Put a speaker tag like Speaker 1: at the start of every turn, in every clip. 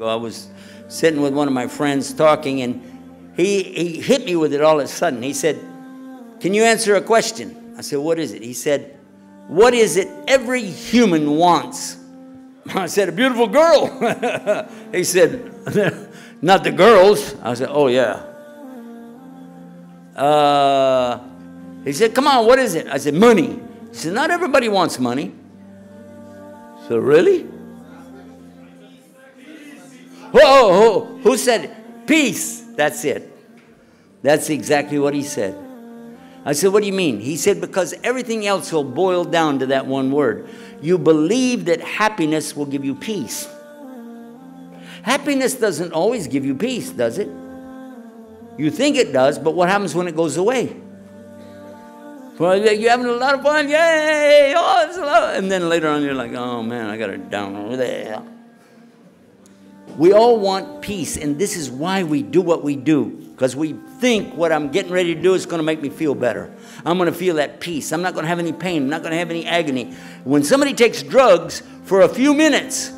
Speaker 1: ago. I was sitting with one of my friends talking, and he hit me with it all of a sudden. He said, "Can you answer a question?" I said, "What is it?" He said, "What is it every human wants?" I said, "A beautiful girl." He said, "Not the girls." I said, "Oh, yeah." He said, "Come on, what is it?" I said, "Money." He said, "Not everybody wants money." So, really? Whoa, who said it? Peace. That's it. That's exactly what he said. I said, "What do you mean?" He said, "Because everything else will boil down to that one word. You believe that happiness will give you peace. Happiness doesn't always give you peace, does it? You think it does, but what happens when it goes away? Well, you're having a lot of fun, yay! Oh, it's a lot. And then later on you're like, oh man, I got it down over there. We all want peace, and this is why we do what we do. Because we think what I'm getting ready to do is going to make me feel better. I'm going to feel that peace. I'm not going to have any pain. I'm not going to have any agony. When somebody takes drugs for a few minutes,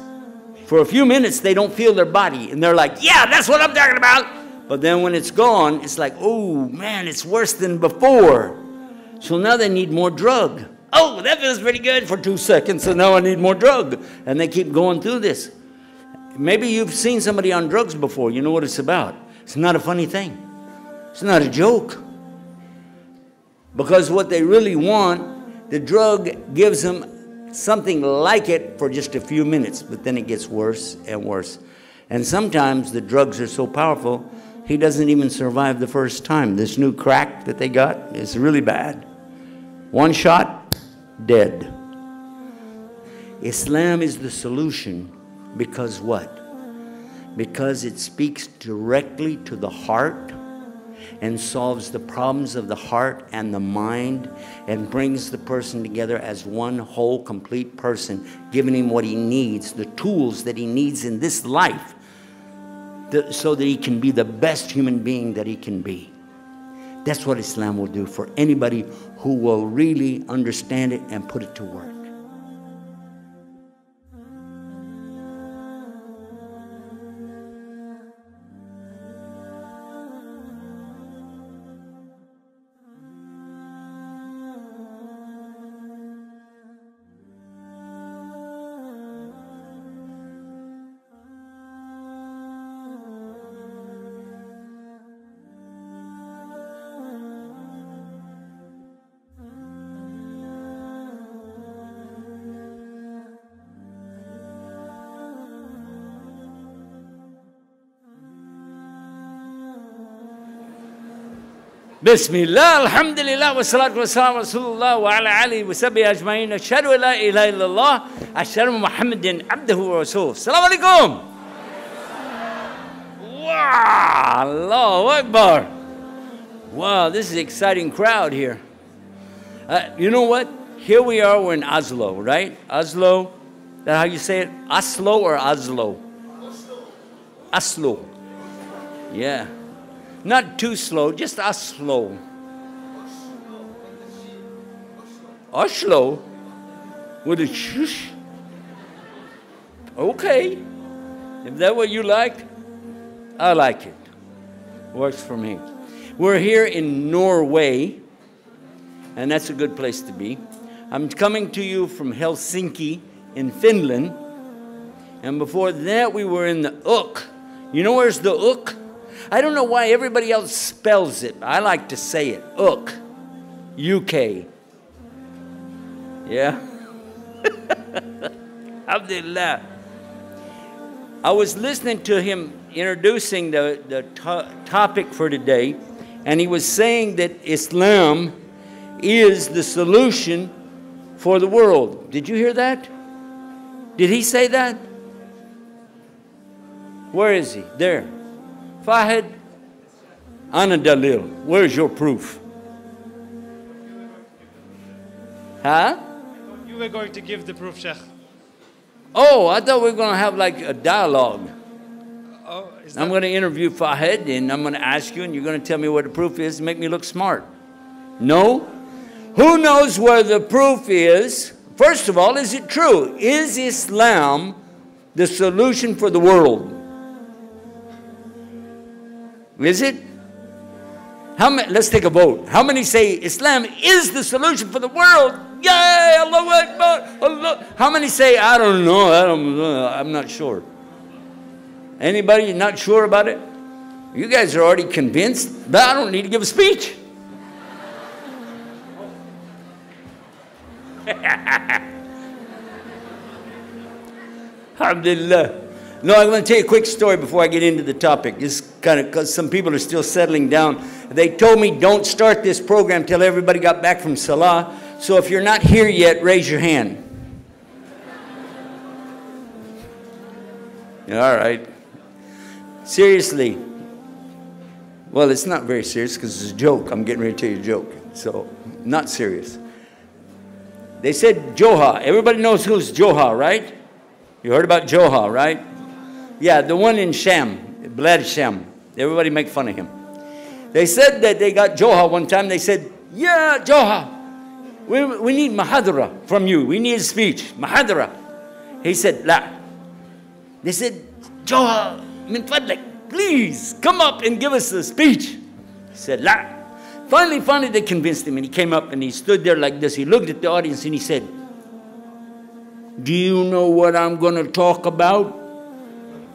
Speaker 1: they don't feel their body. And they're like, yeah, that's what I'm talking about. But then when it's gone, it's like, oh, man, it's worse than before. So now they need more drug. Oh, that feels pretty good for 2 seconds, so now I need more drug. And they keep going through this. Maybe you've seen somebody on drugs before. You know what it's about. It's not a funny thing. It's not a joke. Because what they really want, the drug gives them something like it for just a few minutes, but then it gets worse and worse. And sometimes the drugs are so powerful, he doesn't even survive the first time. This new crack that they got is really bad. One shot, dead. Islam is the solution because what? Because it speaks directly to the heart and solves the problems of the heart and the mind and brings the person together as one whole, complete person, giving him what he needs, the tools that he needs in this life, so that he can be the best human being that he can be. That's what Islam will do for anybody who will really understand it and put it to work. بسم الله الحمد لله والصلاة والسلام على رسول الله وعلى آله وصحبه أجمعين أشهد أن لا إله إلا الله أشهد أن محمدا عبده ورسوله السلام عليكم. Wow, Allahu Akbar. Wow, this is an exciting crowd here. You know what? Here we are, we're in Oslo, right? Oslo, that how you say it? Oslo or Oslo? Oslo. Yeah. Not too slow, just Oslo. Oslo? With a shush? Okay. If that's what you like, I like it. Works for me. We're here in Norway, and that's a good place to be. I'm coming to you from Helsinki in Finland. And before that, we were in the Uk. You know where's the Uk? I don't know why everybody else spells it. I like to say it. Uk. UK. Yeah? Alhamdulillah. I was listening to him introducing the topic for today, and he was saying that Islam is the solution for the world. Did you hear that? Did he say that? Where is he? There. Fahid, Ana Dalil, where's your proof? Huh?
Speaker 2: You were going to give the proof, Sheikh.
Speaker 1: Oh, I thought we were going to have like a dialogue.
Speaker 2: Oh,
Speaker 1: I'm going to interview Fahid, and I'm going to ask you, and you're going to tell me what the proof is and make me look smart. No? Who knows where the proof is? First of all, is it true? Is Islam the solution for the world? Is it? Let's take a vote. How many say Islam is the solution for the world? Yay! Allahu Akbar! Allah. How many say, I don't know, I'm not sure? Anybody not sure about it? You guys are already convinced, but I don't need to give a speech. Alhamdulillah. No, I'm going to tell you a quick story before I get into the topic. Just kind of because some people are still settling down. They told me don't start this program till everybody got back from Salah. So if you're not here yet, raise your hand. All right. Seriously. Well, it's not very serious because it's a joke. I'm getting ready to tell you a joke. So, not serious. They said Joha. Everybody knows who's Joha, right? You heard about Joha, right? Yeah, the one in Sham, Blad Sham. Everybody make fun of him. They said that they got Joha one time. They said, yeah, Joha, we need Mahadra from you. We need a speech, Mahadra. He said, La. They said, Joha, min fadlik, please come up and give us a speech. He said, La. Finally, they convinced him, and he came up and he stood there like this. He looked at the audience and he said, do you know what I'm going to talk about?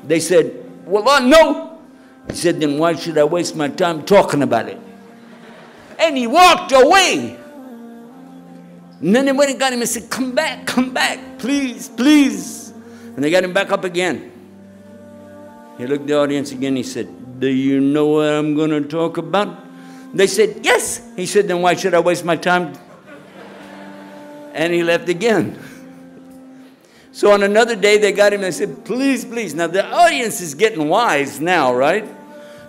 Speaker 1: They said, well, no. He said, then why should I waste my time talking about it? And he walked away. And then they went and got him and said, come back, please, please. And they got him back up again. He looked at the audience again. He said, do you know what I'm going to talk about? They said, yes. He said, then why should I waste my time? And he left again. So on another day, they got him and said, please, please. Now, the audience is getting wise now, right?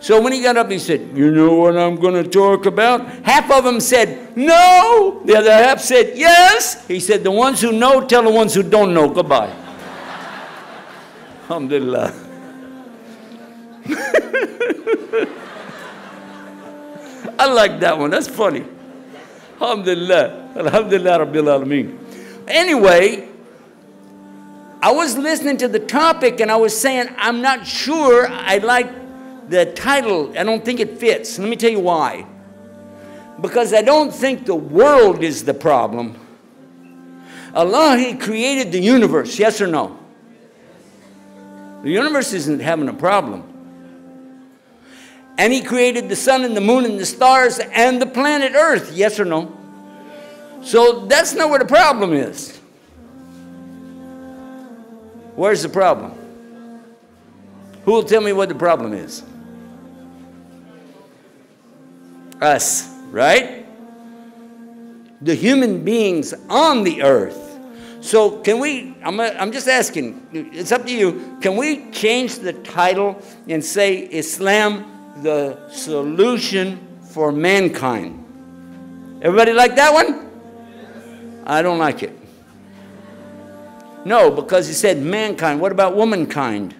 Speaker 1: So when he got up, he said, you know what I'm going to talk about? Half of them said, no. The other half said, yes. He said, the ones who know, tell the ones who don't know. Goodbye. Alhamdulillah. I like that one. That's funny. Alhamdulillah. Alhamdulillah Rabbil Alameen. Anyway, I was listening to the topic and I was saying, I'm not sure I like the title. I don't think it fits. Let me tell you why. Because I don't think the world is the problem. Allah, He created the universe, yes or no? The universe isn't having a problem. And He created the sun and the moon and the stars and the planet Earth, yes or no? So that's not where the problem is. Where's the problem? Who will tell me what the problem is? Us, right? The human beings on the earth. So can we, I'm just asking, it's up to you, can we change the title and say Islam, the solution for mankind? Everybody like that one? I don't like it. No, because He said mankind. What about womankind?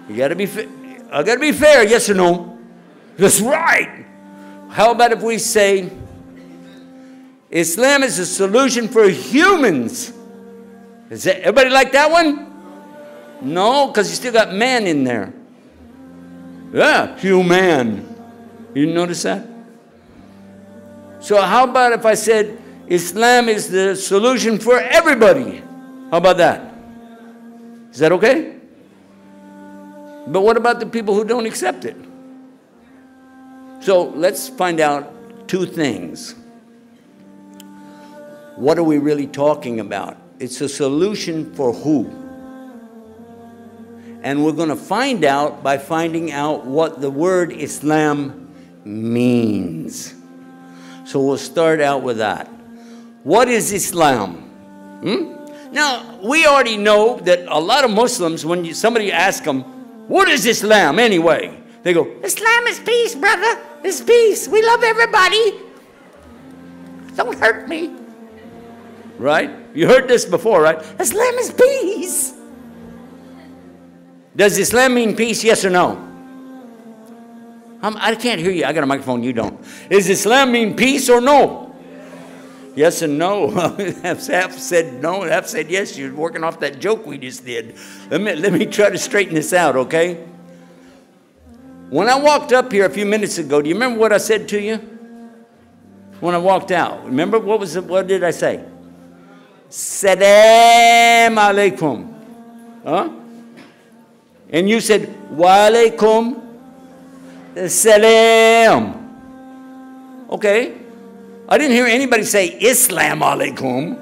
Speaker 1: You got to be fair. I got to be fair, yes or no? That's right. How about if we say Islam is a solution for humans? Is that, everybody like that one? No, because you still got man in there. Yeah, human. You notice that? So how about if I said Islam is the solution for everybody? How about that? Is that okay? But what about the people who don't accept it? So let's find out two things. What are we really talking about? It's a solution for who? And we're going to find out by finding out what the word Islam means. So we'll start out with that. What is Islam? Now, we already know that a lot of Muslims, when somebody asks them, what is Islam anyway? They go, Islam is peace, brother. It's peace. We love everybody. Don't hurt me. Right? You heard this before, right? Islam is peace. Does Islam mean peace, yes or no? I can't hear you. I got a microphone, you don't. Does Islam mean peace or no? Yes and no. Half said no, half said yes. You're working off that joke we just did. Let me try to straighten this out, okay? When I walked up here a few minutes ago, do you remember what I said to you? When I walked out, remember what did I say? Salam alaikum. Huh? And you said, wa alaikum salam. Okay. I didn't hear anybody say Islam alaikum.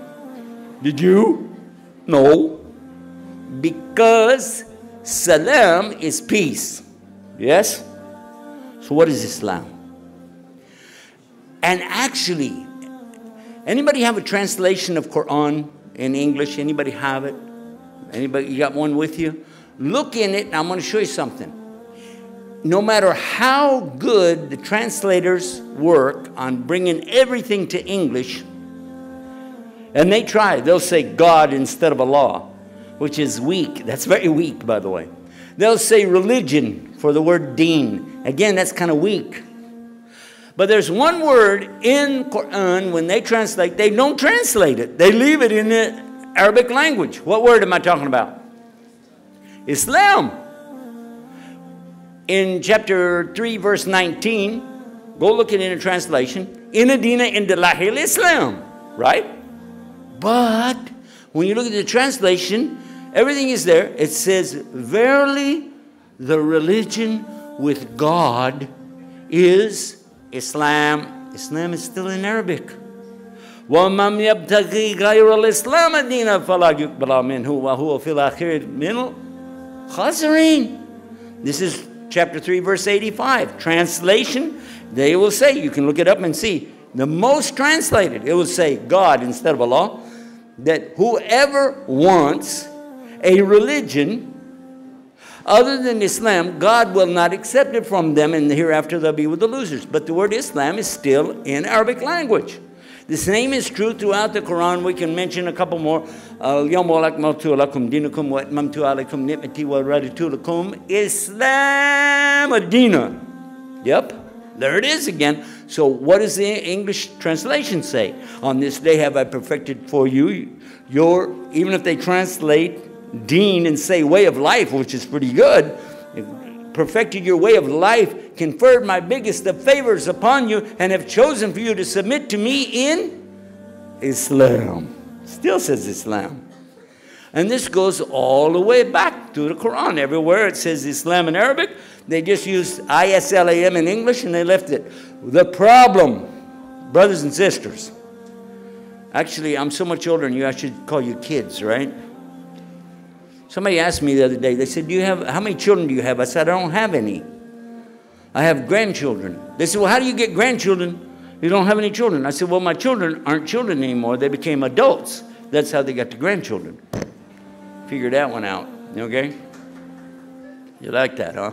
Speaker 1: Did you? No. Because salam is peace. Yes? So what is Islam? And actually, anybody have a translation of Quran in English? Anybody have it? Anybody, you got one with you? Look in it, and I'm going to show you something. No matter how good the translators work on bringing everything to English, and they try, they'll say God instead of Allah, which is weak. That's very weak, by the way. They'll say religion for the word deen. Again, that's kind of weak. But there's one word in Quran, when they translate, they don't translate it. They leave it in the Arabic language. What word am I talking about? Islam. In chapter 3, verse 19, go look at it in a translation. Inna dina indallahi al-Islam. Right? But when you look at the translation, everything is there. It says, verily, the religion with God is Islam. Islam is still in Arabic. وَمَنْ يَبْتَغِي غَيْرَ الْإِسْلَامَ دِينًا فَلَا يُقْبَلَ مِنْهُ وَهُوَ فِي الْآخِرَةِ مِنَ الْخَاسِرِينَ. This is chapter 3, verse 85. Translation, they will say, you can look it up and see, the most translated, it will say God instead of Allah, that whoever wants a religion other than Islam, God will not accept it from them, and hereafter they'll be with the losers. But the word Islam is still in Arabic language. The same is true throughout the Quran. We can mention a couple more. Islam ad-dina. Yep, there it is again. So what does the English translation say? On this day have I perfected for you your, even if they translate deen and say way of life, which is pretty good, perfected your way of life, conferred my biggest of favors upon you, and have chosen for you to submit to me in Islam. Still says Islam. And this goes all the way back to the Quran. Everywhere it says Islam in Arabic, they just used ISLAM in English and they left it. The problem, brothers and sisters, actually I'm so much older than you, I should call you kids, right? Somebody asked me the other day, they said, how many children do you have? I said, I don't have any. I have grandchildren. They said, well, how do you get grandchildren? You don't have any children. I said, well, my children aren't children anymore. They became adults. That's how they got the grandchildren. Figure that one out, okay? You like that, huh?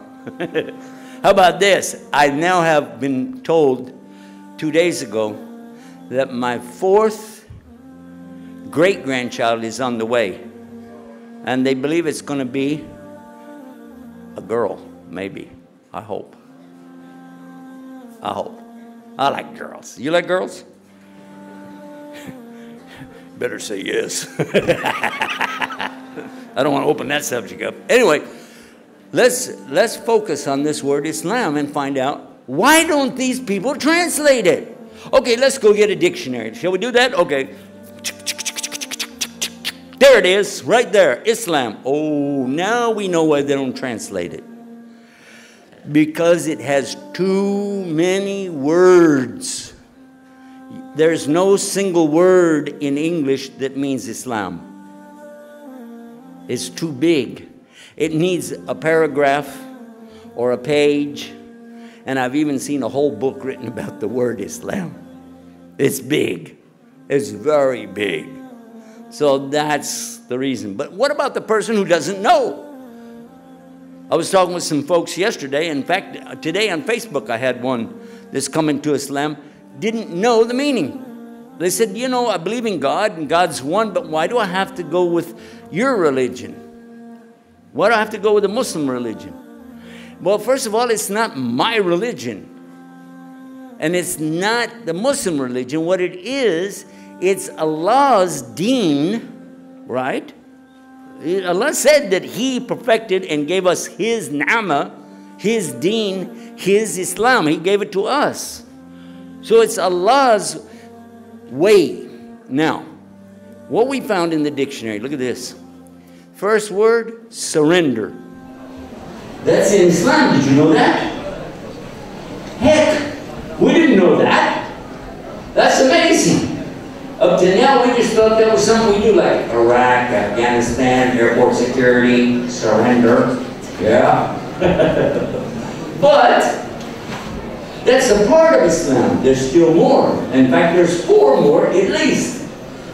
Speaker 1: How about this? I now have been told 2 days ago that my 4th great-grandchild is on the way. And they believe it's going to be a girl, maybe. I hope. I hope. I like girls. You like girls? Better say yes. I don't want to open that subject up. Anyway, let's focus on this word Islam and find out, why don't these people translate it? Okay, let's go get a dictionary. Shall we do that? Okay. There it is, right there, Islam. Oh, now we know why they don't translate it. Because it has too many words. There's no single word in English that means Islam. It's too big. It needs a paragraph or a page. And I've even seen a whole book written about the word Islam. It's big. It's very big. So that's the reason. But what about the person who doesn't know? I was talking with some folks yesterday. In fact, today on Facebook, I had one that's coming to Islam, didn't know the meaning. They said, you know, I believe in God and God's one, but why do I have to go with your religion? Why do I have to go with the Muslim religion? Well, first of all, it's not my religion. And it's not the Muslim religion. What it is, it's Allah's deen, right? Allah said that He perfected and gave us His ni'mah, His deen, His Islam. He gave it to us. So it's Allah's way. Now, what we found in the dictionary, look at this. First word, surrender. That's in Islam. Did you know that? Heck, we didn't know that. That's amazing. Up to now, we just thought that was something we do, like Iraq, Afghanistan, airport security, surrender. Yeah. But that's a part of Islam. There's still more. In fact, there's 4 more at least.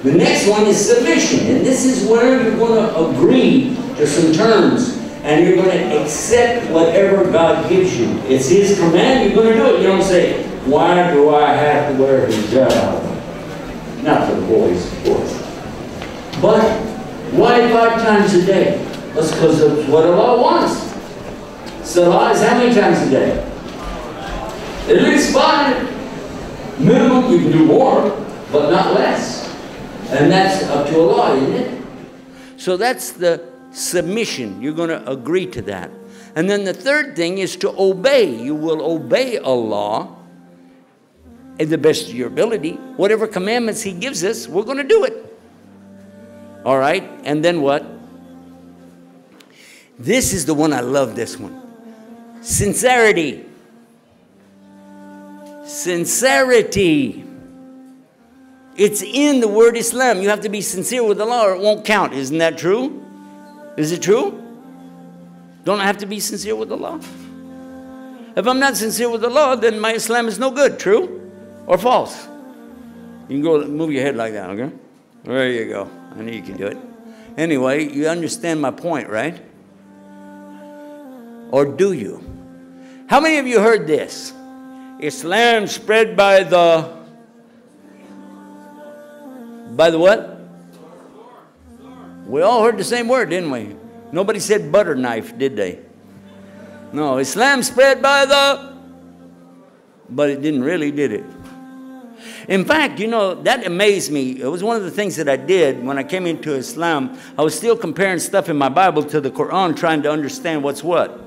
Speaker 1: The next one is submission. And this is where you're going to agree to some terms. And you're going to accept whatever God gives you. It's His command. You're going to do it. You don't say, why do I have to wear hijab? Not for the boys, of course. But why 5 times a day? That's because of what Allah wants. Salah is how many times a day? At least 5. Minimum, you can do more, but not less. And that's up to Allah, isn't it? So that's the submission. You're going to agree to that. And then the third thing is to obey. You will obey Allah in the best of your ability. Whatever commandments He gives us, we're going to do it. All right? And then what? This is the one, I love this one. Sincerity. Sincerity. It's in the word Islam. You have to be sincere with Allah or it won't count. Isn't that true? Is it true? Don't I have to be sincere with Allah? If I'm not sincere with Allah, then my Islam is no good. True or false? You can go move your head like that, okay? There you go. I know you can do it. Anyway, you understand my point, right? Or do you? How many of you heard this? Islam spread by the what? We all heard the same word, didn't we? Nobody said butter knife, did they? No, Islam spread by the, but it didn't really, did it? In fact, you know, that amazed me. It was one of the things that I did when I came into Islam. I was still comparing stuff in my Bible to the Quran, trying to understand what's what.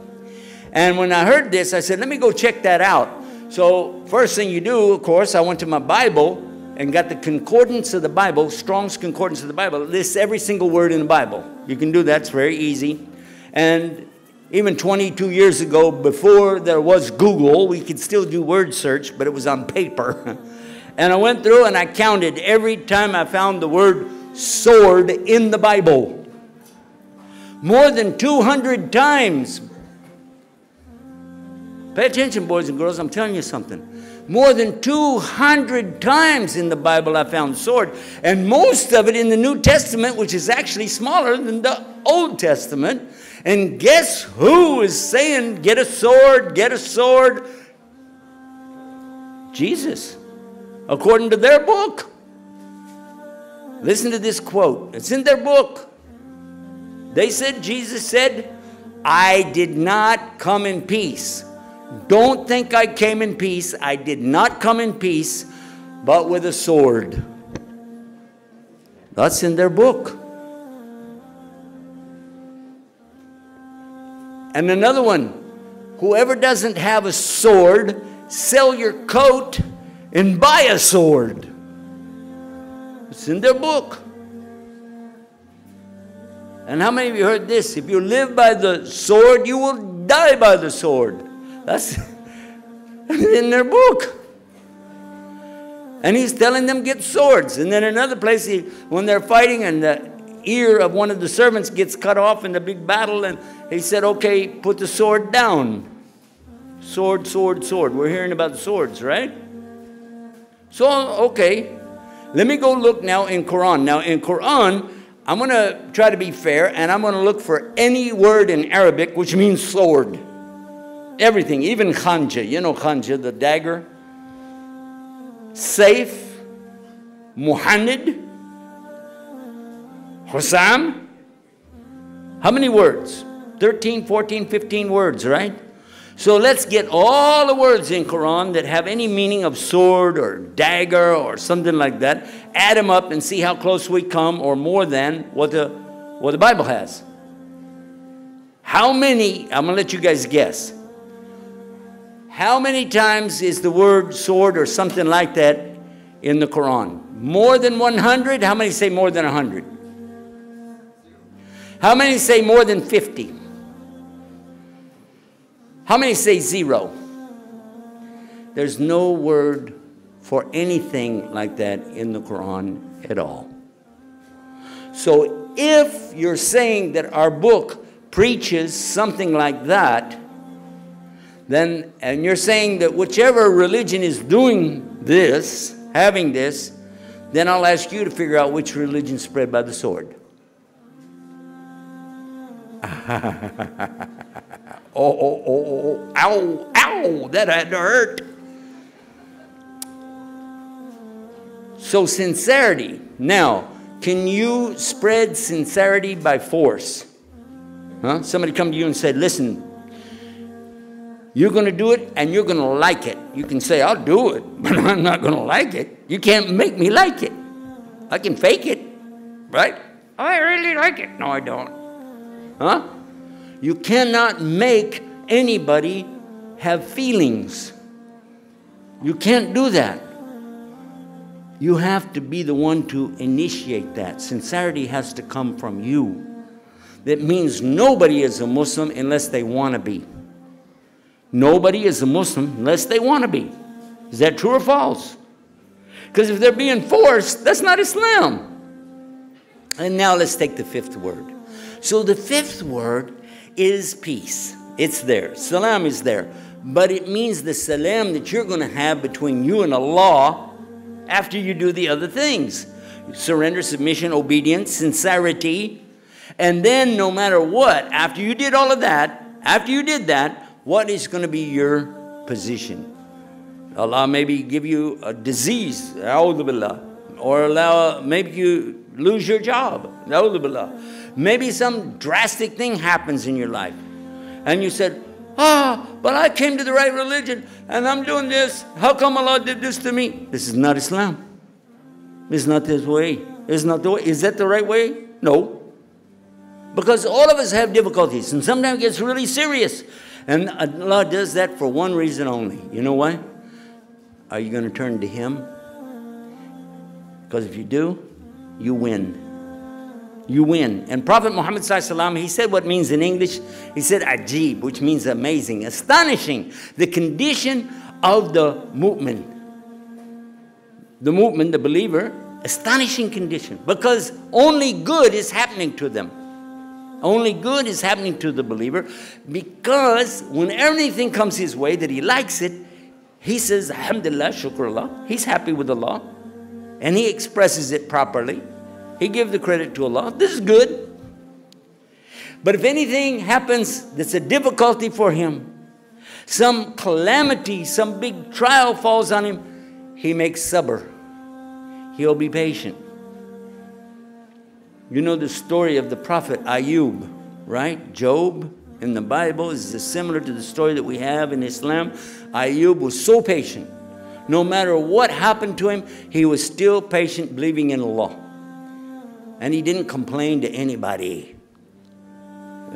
Speaker 1: And when I heard this, I said, let me go check that out. So first thing you do, of course, I went to my Bible and got the concordance of the Bible, Strong's concordance of the Bible. It lists every single word in the Bible. You can do that. It's very easy. And even 22 years ago, before there was Google, we could still do word search, but it was on paper. And I went through and I counted every time I found the word sword in the Bible. More than 200 times. Pay attention, boys and girls. I'm telling you something. More than 200 times in the Bible I found sword. And most of it in the New Testament, which is actually smaller than the Old Testament. And guess who is saying, get a sword, get a sword? Jesus. According to their book. Listen to this quote. It's in their book. They said, Jesus said, I did not come in peace. Don't think I came in peace. I did not come in peace, but with a sword. That's in their book. And another one, whoever doesn't have a sword, sell your coat and buy a sword. It's in their book. And how many of you heard this? If you live by the sword, you will die by the sword. That's in their book. And he's telling them get swords. And then another place, when they're fighting and the ear of one of the servants gets cut off in the big battle, and he said, okay, put the sword down. Sword, sword, sword. We're hearing about swords, right? So, okay. Let me go look now in Quran. Now in Quran, I'm going to try to be fair, and I'm going to look for any word in Arabic which means sword. Everything, even khanja. You know khanja, the dagger. Saif, Muhammad, Hussam. How many words? 13, 14, 15 words, right? So let's get all the words in Quran that have any meaning of sword or dagger or something like that. Add them up and see how close we come, or more than what the Bible has. How many, I'm going to let you guys guess. How many times is the word sword or something like that in the Quran? More than 100? How many say more than 100? How many say more than 50? How many say 0? There's no word for anything like that in the Quran at all. So if you're saying that our book preaches something like that, then, and you're saying that whichever religion is doing this, having this, then I'll ask you to figure out which religion spread by the sword. Ow, that had to hurt. So sincerity. Now, can you spread sincerity by force? Huh? Somebody come to you and said, listen, you're going to do it and you're going to like it. You can say, I'll do it, but I'm not going to like it. You can't make me like it. I can fake it, right? I really like it. No, I don't. Huh? You cannot make anybody have feelings. You can't do that. You have to be the one to initiate that. Sincerity has to come from you. That means nobody is a Muslim unless they want to be. Nobody is a Muslim unless they want to be. Is that true or false? Because if they're being forced, that's not Islam. And now let's take the fifth word. So the fifth word is peace. It's there. Salam is there. But it means the salam that you're going to have between you and Allah after you do the other things. Surrender, submission, obedience, sincerity. And then no matter what, after you did all of that, after you did that, what is going to be your position? Allah maybe give you a disease, a'udhu billah, or allow, maybe you lose your job, a'udhu billah. Maybe some drastic thing happens in your life. And you said, but I came to the right religion and I'm doing this. How come Allah did this to me? This is not Islam. This is not this way. This is not the way. Is that the right way? No. Because all of us have difficulties and sometimes it gets really serious. And Allah does that for one reason only. You know why? Are you going to turn to Him? Because if you do, you win. You win. And Prophet Muhammad ﷺ, he said what means in English? He said ajib, which means amazing, astonishing. The condition of the mu'min. The mu'min, the believer, astonishing condition. Because only good is happening to them. Only good is happening to the believer. Because when everything comes his way that he likes it, he says, alhamdulillah, shukrullah. He's happy with Allah. And he expresses it properly. He gives the credit to Allah. This is good. But if anything happens that's a difficulty for him, some calamity, some big trial falls on him, he makes sabr. He'll be patient. You know the story of the prophet Ayub, right? Job in the Bible is similar to the story that we have in Islam. Ayub was so patient. No matter what happened to him, he was still patient, believing in Allah. And he didn't complain to anybody.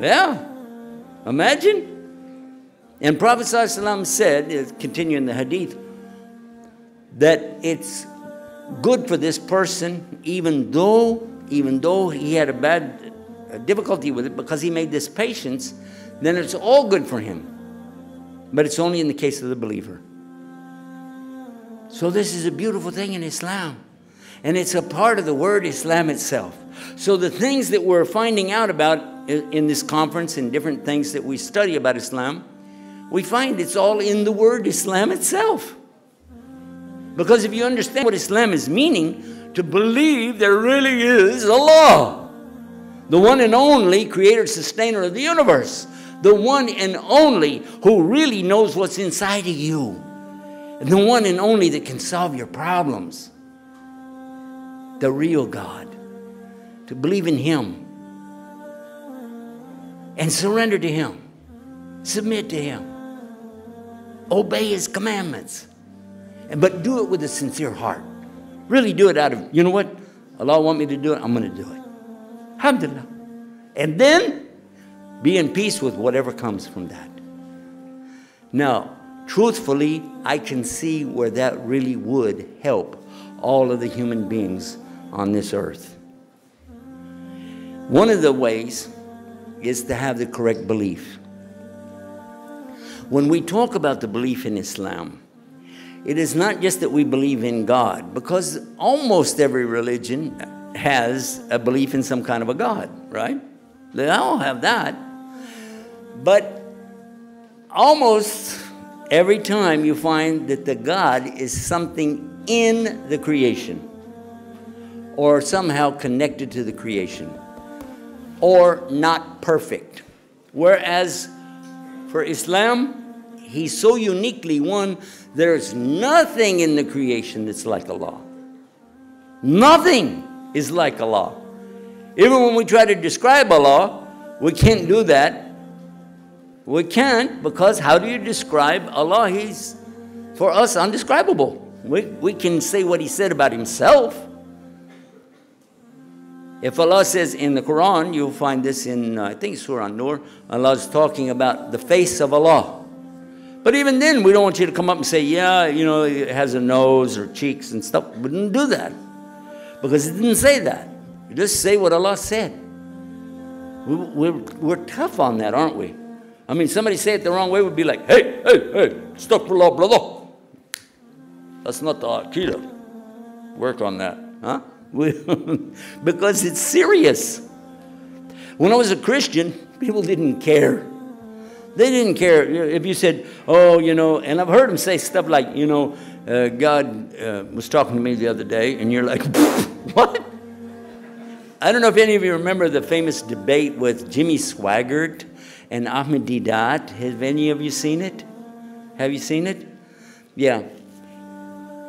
Speaker 1: Yeah, imagine. And Prophet ﷺ said, continuing the hadith, that it's good for this person, even though he had a difficulty with it, because he made this patience, then it's all good for him. But it's only in the case of the believer. So this is a beautiful thing in Islam. And it's a part of the word Islam itself. So the things that we're finding out about in this conference and different things that we study about Islam, we find it's all in the word Islam itself. Because if you understand what Islam is meaning, to believe there really is Allah, the one and only creator, sustainer of the universe, the one and only who really knows what's inside of you, and the one and only that can solve your problems. The real God. To believe in Him and surrender to Him. Submit to Him. Obey His commandments. But do it with a sincere heart. Really do it out of, you know what? Allah want me to do it, I'm going to do it. Alhamdulillah. And then be in peace with whatever comes from that. Now, truthfully, I can see where that really would help all of the human beings on this earth. One of the ways is to have the correct belief. When we talk about the belief in Islam, it is not just that we believe in God, because almost every religion has a belief in some kind of a God, right? They all have that. But almost every time you find that the God is something in the creation, or somehow connected to the creation, or not perfect. Whereas for Islam, he's so uniquely one, there's nothing in the creation that's like Allah. Nothing is like Allah. Even when we try to describe Allah, we can't do that. We can't, because how do you describe Allah? He's, for us, undescribable. We can say what he said about himself. If Allah says in the Quran, you'll find this in, I think, Surah An-Nur, Allah's talking about the face of Allah. But even then, we don't want you to come up and say, yeah, you know, it has a nose or cheeks and stuff. We didn't do that, because it didn't say that. You just say what Allah said. We're tough on that, aren't we? I mean, somebody say it the wrong way, we'd be like, hey, astaghfirullah, brother. That's not the Aqidah. Work on that, huh? Because it's serious. When I was a Christian, people didn't care. They didn't care if you said, oh, you know, and I've heard them say stuff like, you know, God was talking to me the other day, and you're like, what? I don't know if any of you remember the famous debate with Jimmy Swaggart and Ahmed Deedat. Have any of you seen it? Have you seen it? Yeah.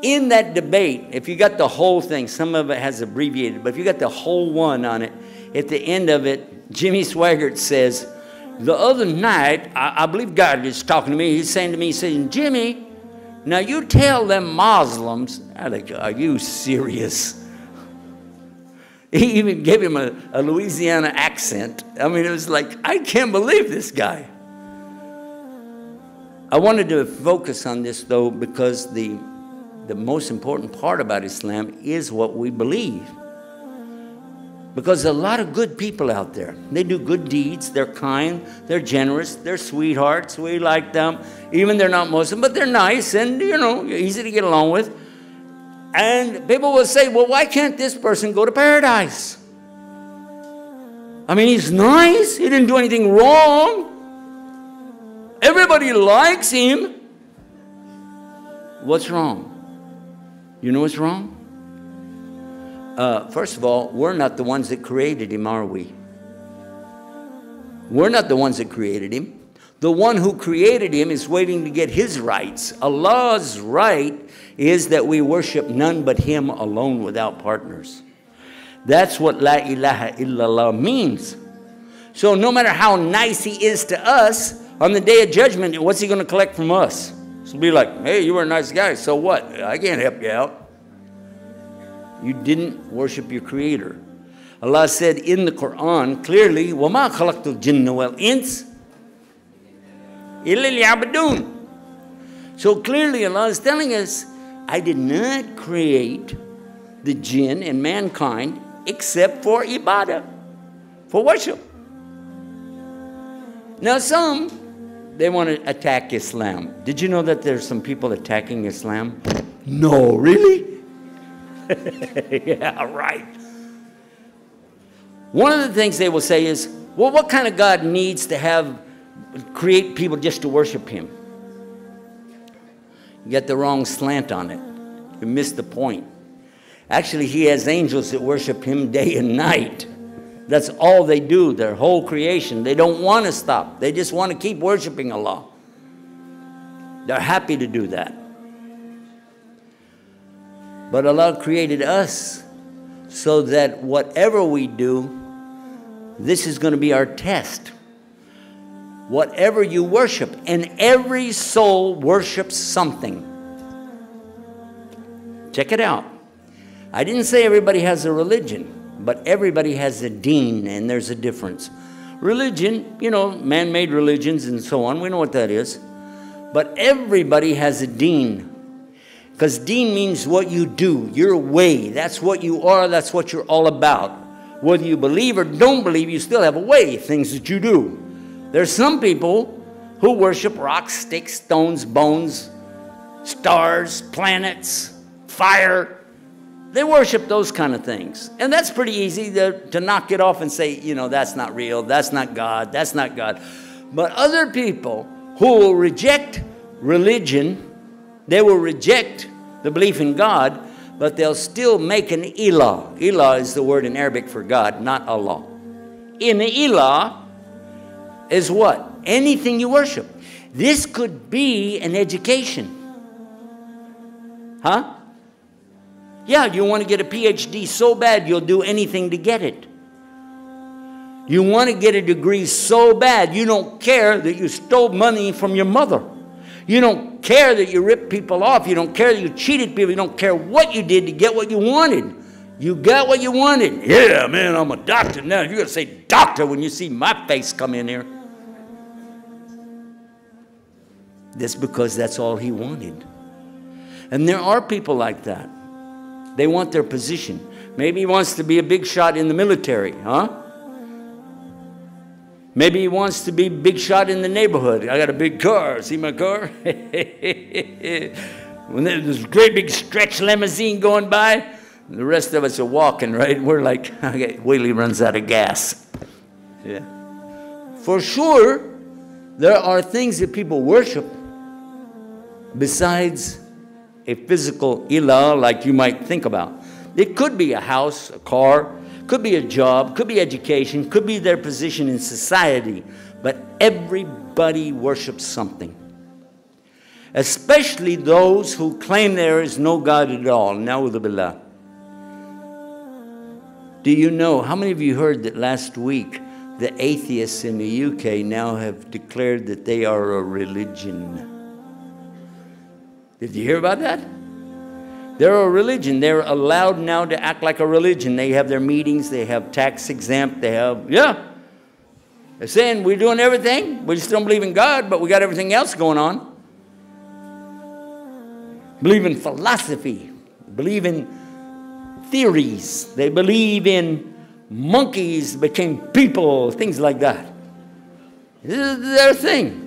Speaker 1: In that debate, if you got the whole thing, some of it has abbreviated, but if you got the whole one on it, at the end of it, Jimmy Swaggart says, the other night, I believe God is talking to me. He's saying to me, he's saying, Jimmy, now you tell them Muslims, I'm like, are you serious? He even gave him a Louisiana accent. I mean, it was like, I can't believe this guy. I wanted to focus on this, though, because the most important part about Islam is what we believe. Because there's a lot of good people out there. They do good deeds. They're kind. They're generous. They're sweethearts. We like them. Even they're not Muslim, but they're nice and, you know, easy to get along with. And people will say, well, why can't this person go to paradise? I mean, he's nice. He didn't do anything wrong. Everybody likes him. What's wrong? You know what's wrong? First of all, we're not the ones that created him, are we? We're not the ones that created him. The one who created him is waiting to get his rights. Allah's right is that we worship none but him alone without partners. That's what La ilaha illallah means. So no matter how nice he is to us, on the day of judgment, what's he going to collect from us? He'll be like, hey, you were a nice guy, so what? I can't help you out. You didn't worship your Creator. Allah said in the Quran clearly, وَمَا خَلَقْتُ الْجِنَّ وَالْإِنسِ إِلَّا لِيَعْبُدُونَ. So clearly Allah is telling us, I did not create the jinn and mankind except for ibadah, for worship. Now some, they want to attack Islam. Did you know that there's some people attacking Islam? No, really? Yeah, right. One of the things they will say is, well, what kind of God needs to create people just to worship him? You get the wrong slant on it. You missed the point. Actually, he has angels that worship him day and night. That's all they do, their whole creation. They don't want to stop. They just want to keep worshiping Allah. They're happy to do that. But Allah created us so that whatever we do, this is going to be our test. Whatever you worship, and every soul worships something. Check it out. I didn't say everybody has a religion, but everybody has a deen, and there's a difference. Religion, you know, man-made religions and so on, we know what that is. But everybody has a deen. Because deen means what you do, your way. That's what you are, that's what you're all about. Whether you believe or don't believe, you still have a way, things that you do. There's some people who worship rocks, sticks, stones, bones, stars, planets, fire. They worship those kind of things. And that's pretty easy to knock it off and say, you know, that's not real, that's not God, that's not God. But other people who will reject religion, they will reject the belief in God, but they'll still make an ilah. Ilah is the word in Arabic for God, not Allah. In the ilah is what? Anything you worship. This could be an education. Huh? Yeah, you want to get a PhD so bad you'll do anything to get it. You want to get a degree so bad you don't care that you stole money from your mother. You don't care that you ripped people off. You don't care that you cheated people. You don't care what you did to get what you wanted. You got what you wanted. Yeah, man, I'm a doctor now. You're going to say doctor when you see my face come in here. That's because that's all he wanted. And there are people like that. They want their position. Maybe he wants to be a big shot in the military, huh? Maybe he wants to be a big shot in the neighborhood. I got a big car. See my car? When there's this great big stretch limousine going by, the rest of us are walking, right? We're like, okay, Whaley runs out of gas. Yeah. For sure, there are things that people worship besides a physical ilah like you might think about. It could be a house, a car, could be a job, could be education, could be their position in society, but everybody worships something. Especially those who claim there is no God at all. Na'udhu billah. Do you know, how many of you heard that last week the atheists in the UK now have declared that they are a religion? Did you hear about that? They're a religion. They're allowed now to act like a religion. They have their meetings. They have tax exempt. They have, yeah. They're saying we're doing everything. We just don't believe in God, but we got everything else going on. Believe in philosophy. Believe in theories. They believe in monkeys became people, things like that. This is their thing.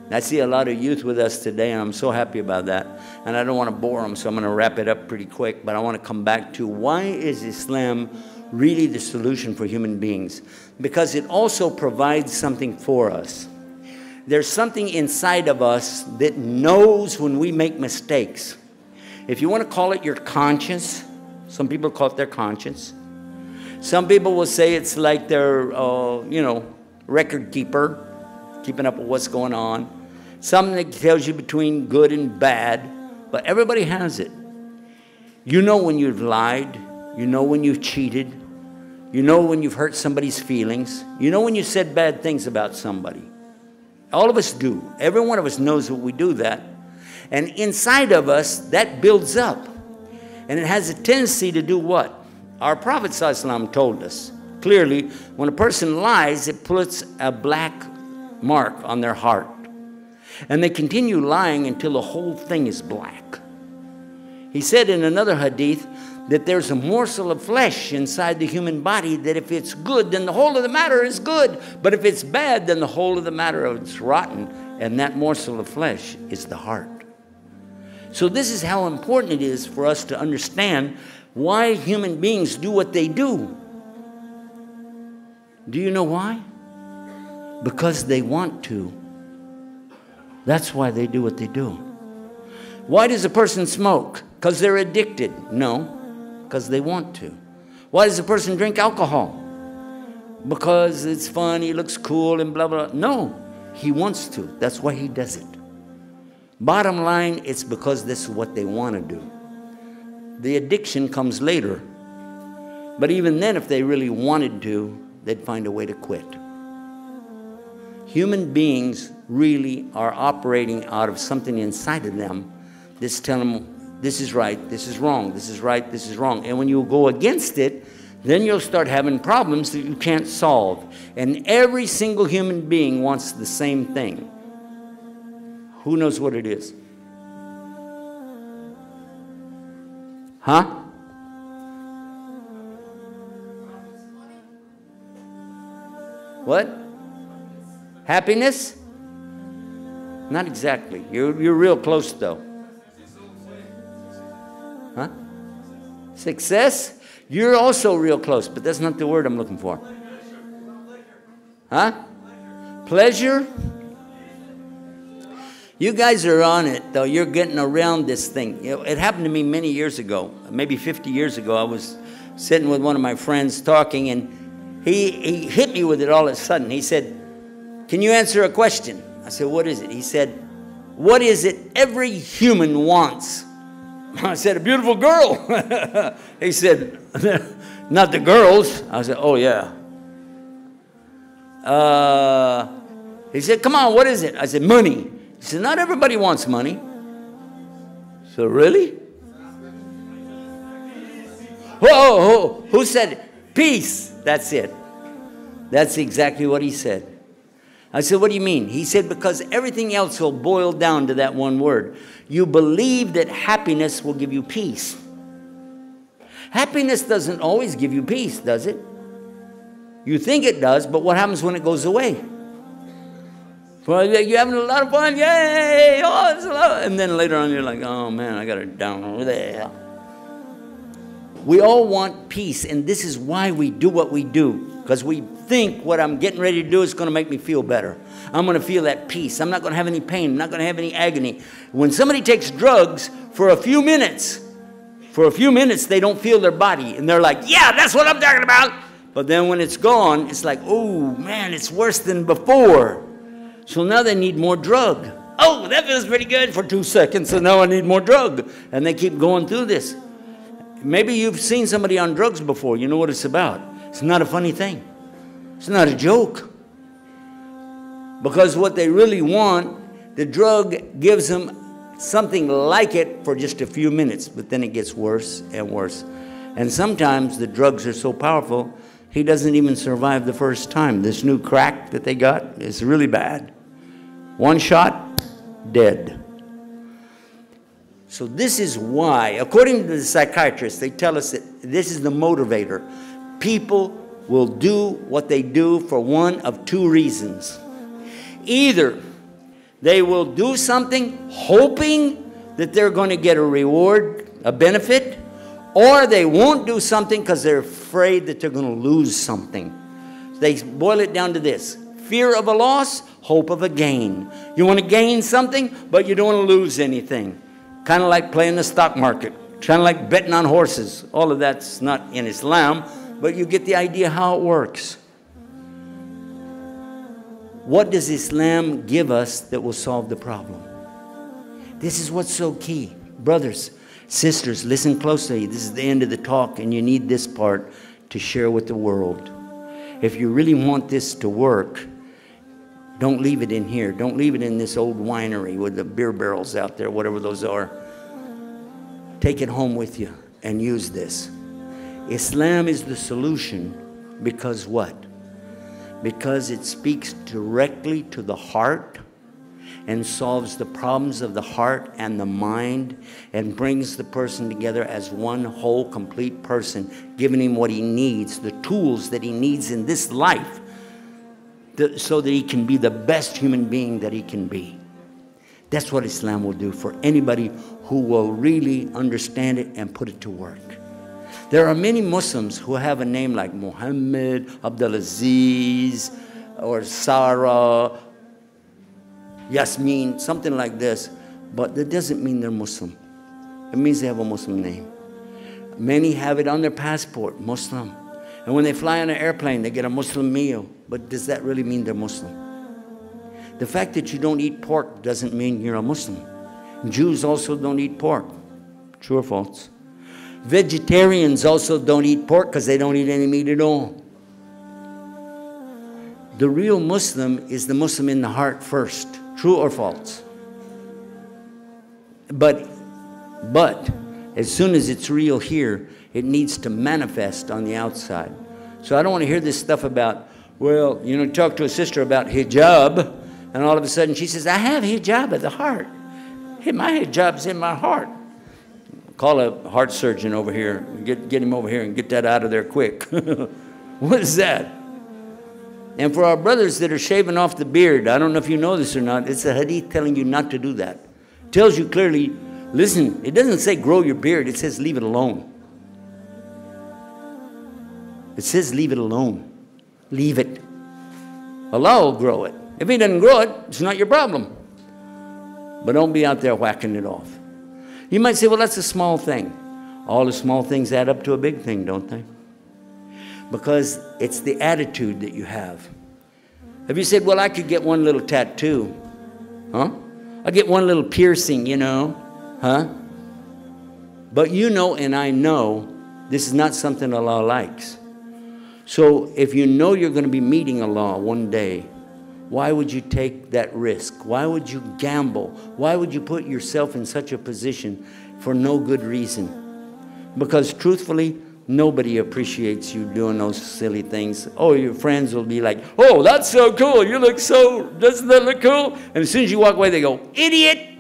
Speaker 1: I see a lot of youth with us today, and I'm so happy about that. And I don't want to bore them, so I'm going to wrap it up pretty quick. But I want to come back to, why is Islam really the solution for human beings? Because it also provides something for us. There's something inside of us that knows when we make mistakes. If you want to call it your conscience, some people call it their conscience. Some people will say it's like their, record keeper, keeping up with what's going on. Something that tells you between good and bad, but everybody has it. You know when you've lied. You know when you've cheated. You know when you've hurt somebody's feelings. You know when you said bad things about somebody. All of us do. Every one of us knows that we do that. And inside of us, that builds up. And it has a tendency to do what? Our Prophet ﷺ told us clearly, when a person lies, it puts a black mark on their heart. And they continue lying until the whole thing is black. He said in another hadith that there's a morsel of flesh inside the human body that if it's good, then the whole of the matter is good. But if it's bad, then the whole of the matter is rotten. And that morsel of flesh is the heart. So this is how important it is for us to understand why human beings do what they do. Do you know why? Because they want to. That's why they do what they do. Why does a person smoke? Because they're addicted? No, because they want to. Why does a person drink alcohol? Because it's fun, he looks cool and blah, blah. No, he wants to. That's why he does it. Bottom line, it's because this is what they want to do. The addiction comes later. But even then, if they really wanted to, they'd find a way to quit. Human beings really are operating out of something inside of them that's telling them, this is right, this is wrong, this is right, this is wrong. And when you go against it, then you'll start having problems that you can't solve. And every single human being wants the same thing. Who knows what it is? Huh? What? Happiness? Not exactly. You're real close though. Huh? Success? You're also real close, but that's not the word I'm looking for. Huh? Pleasure? You guys are on it, though. You're getting around this thing. You know, it happened to me many years ago, maybe 50 years ago. I was sitting with one of my friends talking, and he hit me with it all of a sudden. He said, "Can you answer a question?" I said, "What is it?" He said, "What is it every human wants?" I said, "A beautiful girl." He said, "Not the girls." I said, "Oh, yeah." He said, "Come on, what is it?" I said, "Money." He said, "Not everybody wants money." So, really? Whoa, who said it? Peace. That's it. That's exactly what he said. I said, "What do you mean?" He said, "Because everything else will boil down to that one word. You believe that happiness will give you peace. Happiness doesn't always give you peace, does it? You think it does, but what happens when it goes away? Well, you're having a lot of fun, yay! Oh, it's a lot. And then later on, you're like, oh man, I got it down over there." We all want peace, and this is why we do what we do. Because we think what I'm getting ready to do is going to make me feel better. I'm going to feel that peace. I'm not going to have any pain. I'm not going to have any agony. When somebody takes drugs for a few minutes, they don't feel their body. And they're like, yeah, that's what I'm talking about. But then when it's gone, it's like, oh, man, it's worse than before. So now they need more drug. Oh, that feels pretty good for 2 seconds, so now I need more drug. And they keep going through this. Maybe you've seen somebody on drugs before. You know what it's about. It's not a funny thing. It's not a joke. Because what they really want, the drug gives them something like it for just a few minutes, but then it gets worse and worse. And sometimes the drugs are so powerful, he doesn't even survive the first time. This new crack that they got is really bad. One shot, dead. So this is why, according to the psychiatrists, they tell us that this is the motivator. People will do what they do for one of two reasons. Either they will do something hoping that they're going to get a reward, a benefit, or they won't do something because they're afraid that they're going to lose something. They boil it down to this: fear of a loss, hope of a gain. You want to gain something, but you don't want to lose anything. Kind of like playing the stock market, kind of like betting on horses. All of that's not in Islam, but you get the idea how it works. What does Islam give us that will solve the problem? This is what's so key. Brothers, sisters, listen closely. This is the end of the talk, and you need this part to share with the world. If you really want this to work, don't leave it in here. Don't leave it in this old winery with the beer barrels out there, whatever those are. Take it home with you and use this. Islam is the solution because what? Because it speaks directly to the heart and solves the problems of the heart and the mind and brings the person together as one whole, complete person, giving him what he needs, the tools that he needs in this life, so that he can be the best human being that he can be. That's what Islam will do for anybody who will really understand it and put it to work. There are many Muslims who have a name like Muhammad, Abdulaziz, or Sarah, Yasmin, something like this, but that doesn't mean they're Muslim. It means they have a Muslim name. Many have it on their passport, Muslim. And when they fly on an airplane, they get a Muslim meal. But does that really mean they're Muslim? The fact that you don't eat pork doesn't mean you're a Muslim. Jews also don't eat pork. True or false? Vegetarians also don't eat pork because they don't eat any meat at all. The real Muslim is the Muslim in the heart first. True or false? But as soon as it's real here, it needs to manifest on the outside. So I don't want to hear this stuff about, well, you know, talk to a sister about hijab, And all of a sudden she says, I have hijab of the heart. Hey, my hijab's in my heart. Call a heart surgeon over here. Get him over here and get that out of there quick. What is that? And for our brothers that are shaving off the beard, I don't know if you know this or not, it's a hadith telling you not to do that. It tells you clearly, listen, it doesn't say grow your beard, it says leave it alone. It says leave it alone. Leave it. Allah will grow it. If He doesn't grow it, it's not your problem. But don't be out there whacking it off. You might say, well, that's a small thing. All the small things add up to a big thing, don't they? Because it's the attitude that you have. Have you said, well, I could get one little tattoo? Huh? I get one little piercing, you know? Huh? But you know and I know this is not something Allah likes. So if you know you're going to be meeting Allah one day, why would you take that risk? Why would you gamble? Why would you put yourself in such a position for no good reason? Because truthfully, nobody appreciates you doing those silly things. Oh, your friends will be like, oh, that's so cool. You look so, doesn't that look cool? And as soon as you walk away, they go, idiot.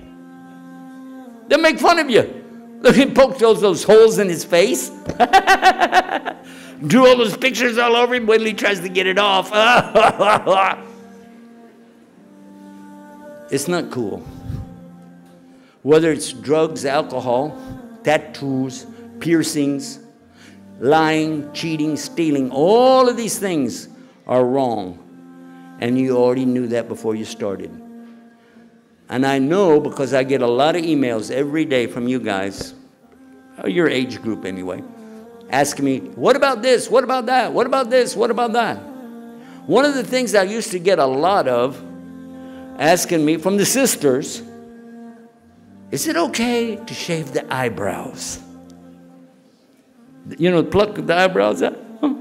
Speaker 1: They'll make fun of you. Look, he poked those holes in his face. Drew all those pictures all over him when he tries to get it off. It's not cool. Whether it's drugs, alcohol, tattoos, piercings, lying, cheating, stealing, all of these things are wrong. And you already knew that before you started. And I know because I get a lot of emails every day from you guys, your age group anyway, asking me, what about this? What about that? What about this? What about that? One of the things I used to get a lot of asking me from the sisters, is it okay to shave the eyebrows? You know, pluck the eyebrows out? Huh?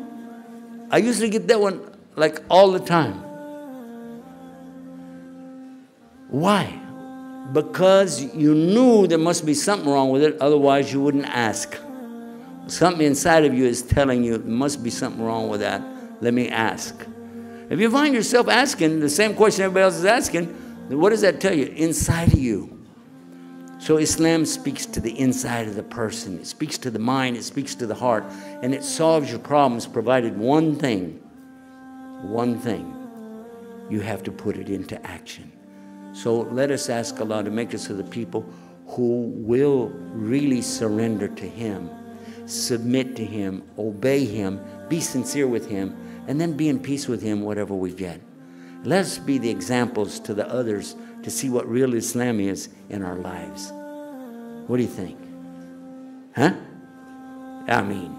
Speaker 1: I used to get that one like all the time. Why? Because you knew there must be something wrong with it, otherwise you wouldn't ask. Something inside of you is telling you there must be something wrong with that. Let me ask. If you find yourself asking the same question everybody else is asking, then what does that tell you? Inside of you. So Islam speaks to the inside of the person. It speaks to the mind. It speaks to the heart. And it solves your problems provided one thing. One thing. You have to put it into action. So let us ask Allah to make us of the people who will really surrender to Him, submit to Him, obey Him, be sincere with Him, and then be in peace with Him whatever we get. Let us be the examples to the others to see what real Islam is in our lives. What do you think? Huh? Ameen.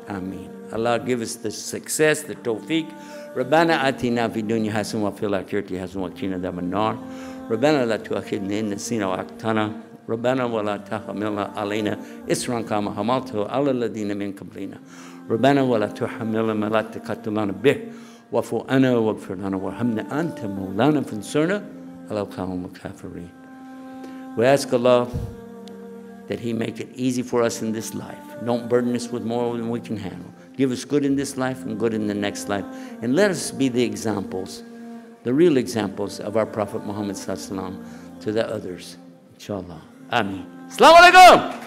Speaker 1: Ameen. Allah give us the success, the tawfiq. ربنا آتنا في الدنيا حسنة وفي الآخرة حسنة وقنا عذاب النار. ربنا لا تؤاخذنا إن نسينا وأخطأنا. ربنا ولا تحمل علينا إصرا كما حملته على الذين من قبلنا. ربنا ولا تحملنا ما لا طاقة لنا به واعف عنا واغفر لنا وارحمنا أنت مولانا فانصرنا على القوم الكافرين. We ask Allah that He make it easy for us in this life. Don't burden us with more than we can handle. Give us good in this life and good in the next life. And let us be the examples, the real examples of our Prophet Muhammad sallallahu alaihi wasallam to the others. Inshallah. Ameen. Assalamu alaikum.